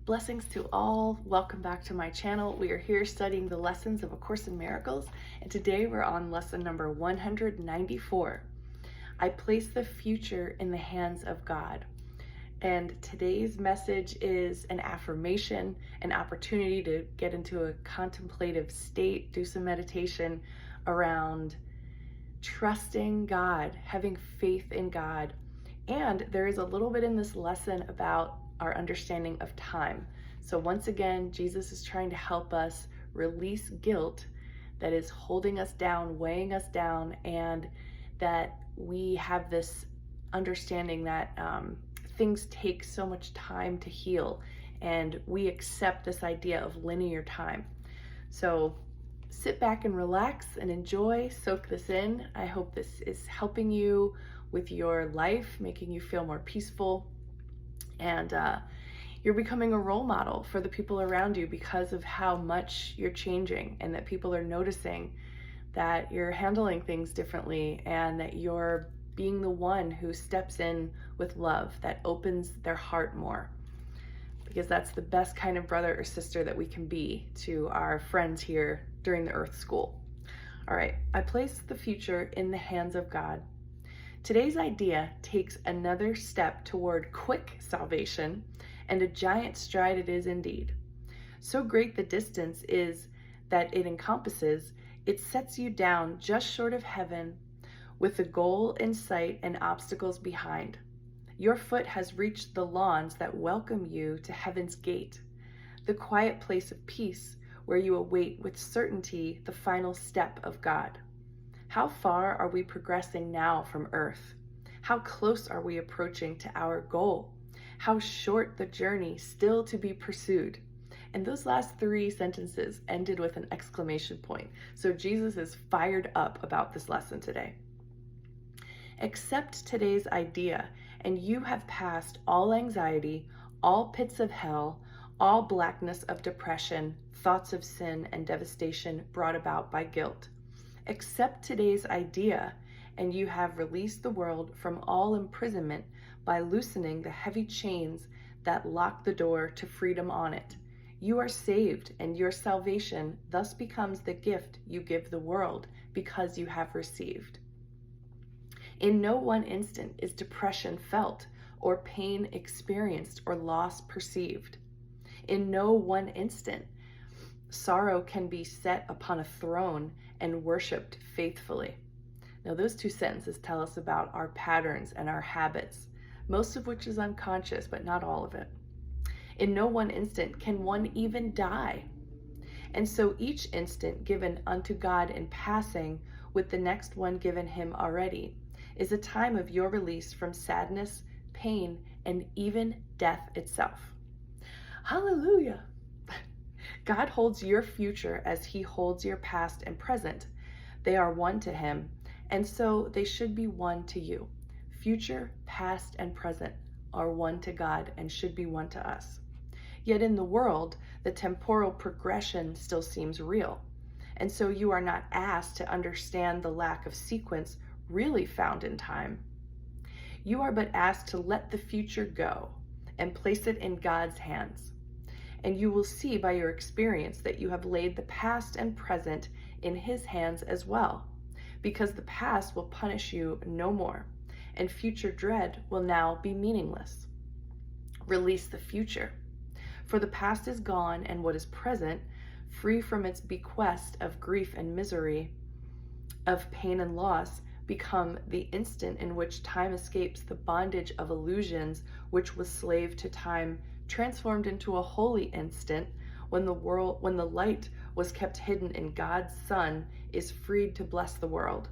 Blessings to all. Welcome back to my channel. We are here studying the lessons of A Course in Miracles, and today we're on lesson number 194. I place the future in the hands of God. And today's message is an affirmation, an opportunity to get into a contemplative state, do some meditation around trusting God, having faith in God. And there is a little bit in this lesson about our understanding of time. So once again, Jesus is trying to help us release guilt that is holding us down, weighing us down, and that we have this understanding that things take so much time to heal, and we accept this idea of linear time. So sit back and relax and enjoy, soak this in. I hope this is helping you with your life, making you feel more peaceful, and you're becoming a role model for the people around you because of how much you're changing, and that people are noticing that you're handling things differently, and that you're being the one who steps in with love, that opens their heart more, because that's the best kind of brother or sister that we can be to our friends here during the Earth School. All right, I place the future in the hands of God. Today's idea takes another step toward quick salvation, and a giant stride it is indeed. So great the distance is that it encompasses, it sets you down just short of heaven, with the goal in sight and obstacles behind. Your foot has reached the lawns that welcome you to heaven's gate, the quiet place of peace where you await with certainty the final step of God. How far are we progressing now from earth? How close are we approaching to our goal? How short the journey still to be pursued? And those last three sentences ended with an exclamation point. So Jesus is fired up about this lesson today. Accept today's idea, and you have passed all anxiety, all pits of hell, all blackness of depression, thoughts of sin and devastation brought about by guilt. Accept today's idea, and you have released the world from all imprisonment by loosening the heavy chains that lock the door to freedom on it. You are saved, and your salvation thus becomes the gift you give the world because you have received. In no one instant is depression felt, or pain experienced, or loss perceived. In no one instant, sorrow can be set upon a throne and worshiped faithfully. Now, those two sentences tell us about our patterns and our habits, most of which is unconscious, but not all of it. In no one instant can one even die. And so each instant given unto God in passing, with the next one given him already, is a time of your release from sadness, pain, and even death itself. Hallelujah! God holds your future as he holds your past and present. They are one to him, and so they should be one to you. Future, past, and present are one to God and should be one to us. Yet in the world, the temporal progression still seems real. And so you are not asked to understand the lack of sequence really found in time. You are but asked to let the future go and place it in God's hands. And you will see by your experience that you have laid the past and present in his hands as well, because the past will punish you no more, and future dread will now be meaningless. Release the future, for the past is gone, and what is present, free from its bequest of grief and misery, of pain and loss, become the instant in which time escapes the bondage of illusions, which was slave to time, transformed into a holy instant when the light was kept hidden in God's Son is freed to bless the world.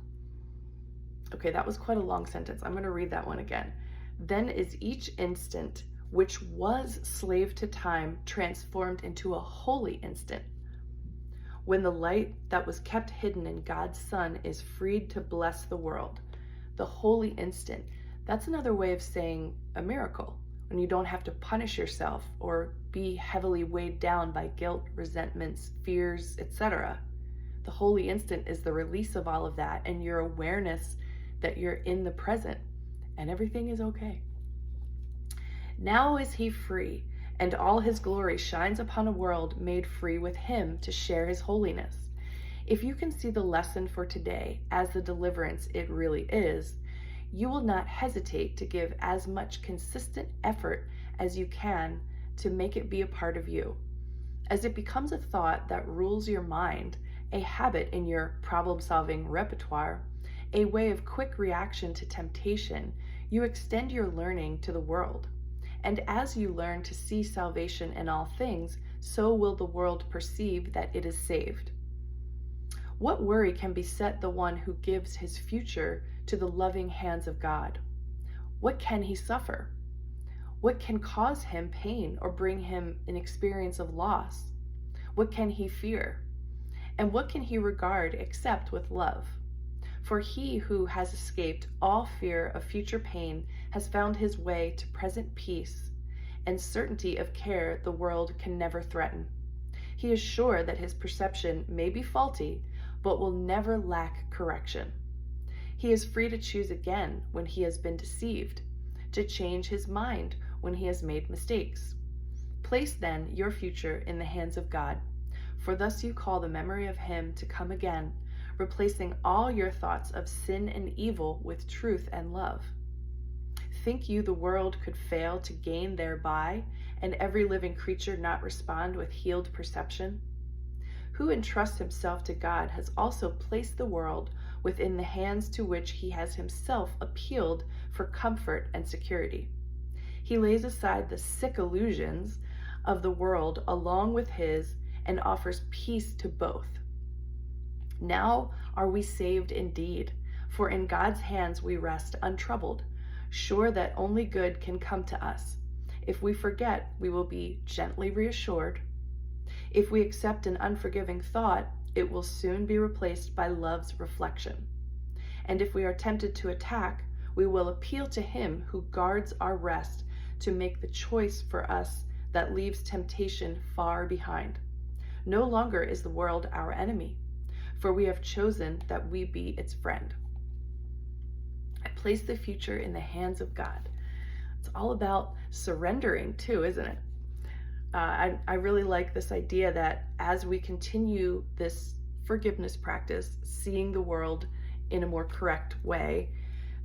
Okay, that was quite a long sentence. I'm going to read that one again. Then is each instant which was slave to time transformed into a holy instant when the light that was kept hidden in God's Son is freed to bless the world. The holy instant. That's another way of saying a miracle, when you don't have to punish yourself or be heavily weighed down by guilt, resentments, fears, etc. The holy instant is the release of all of that and your awareness that you're in the present and everything is okay. Now is he free, and all his glory shines upon a world made free with him to share his holiness. If you can see the lesson for today as the deliverance it really is, you will not hesitate to give as much consistent effort as you can to make it be a part of you. As it becomes a thought that rules your mind, a habit in your problem-solving repertoire, a way of quick reaction to temptation, you extend your learning to the world. And as you learn to see salvation in all things, so will the world perceive that it is saved. What worry can beset the one who gives his future to the loving hands of God? What can he suffer? What can cause him pain or bring him an experience of loss? What can he fear? And what can he regard except with love? For he who has escaped all fear of future pain has found his way to present peace and certainty of care the world can never threaten. He is sure that his perception may be faulty, but will never lack correction. He is free to choose again when he has been deceived, to change his mind when he has made mistakes. Place then your future in the hands of God, for thus you call the memory of him to come again, replacing all your thoughts of sin and evil with truth and love. Think you the world could fail to gain thereby, and every living creature not respond with healed perception? Who entrusts himself to God has also placed the world within the hands to which he has himself appealed for comfort and security. He lays aside the sick illusions of the world along with his and offers peace to both. Now are we saved indeed, for in God's hands we rest untroubled, sure that only good can come to us. If we forget, we will be gently reassured. If we accept an unforgiving thought, it will soon be replaced by love's reflection. And if we are tempted to attack, we will appeal to him who guards our rest to make the choice for us that leaves temptation far behind. No longer is the world our enemy, for we have chosen that we be its friend. I place the future in the hands of God. It's all about surrendering too, isn't it? I really like this idea that as we continue this forgiveness practice, seeing the world in a more correct way,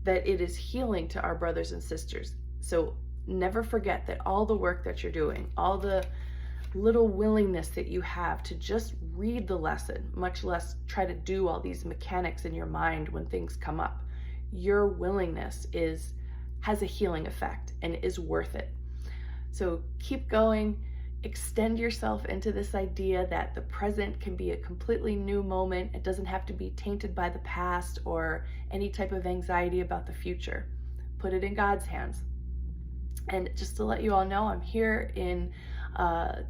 that it is healing to our brothers and sisters. So never forget that all the work that you're doing, all the little willingness that you have to just read the lesson, much less try to do all these mechanics in your mind when things come up. Your willingness has a healing effect and is worth it. So keep going, extend yourself into this idea that the present can be a completely new moment. It doesn't have to be tainted by the past or any type of anxiety about the future. Put it in God's hands. And just to let you all know, I'm here in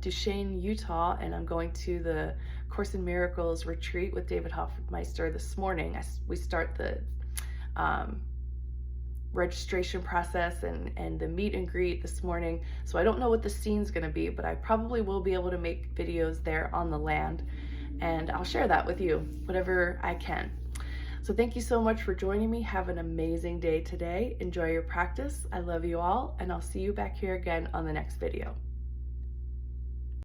Duchesne, Utah, and I'm going to the Course in Miracles retreat with David Hoffmeister this morning. We start the registration process and the meet and greet this morning. So I don't know what the scene's going to be, but I probably will be able to make videos there on the land, and I'll share that with you, whatever I can. So thank you so much for joining me. Have an amazing day today. Enjoy your practice. I love you all, and I'll see you back here again on the next video.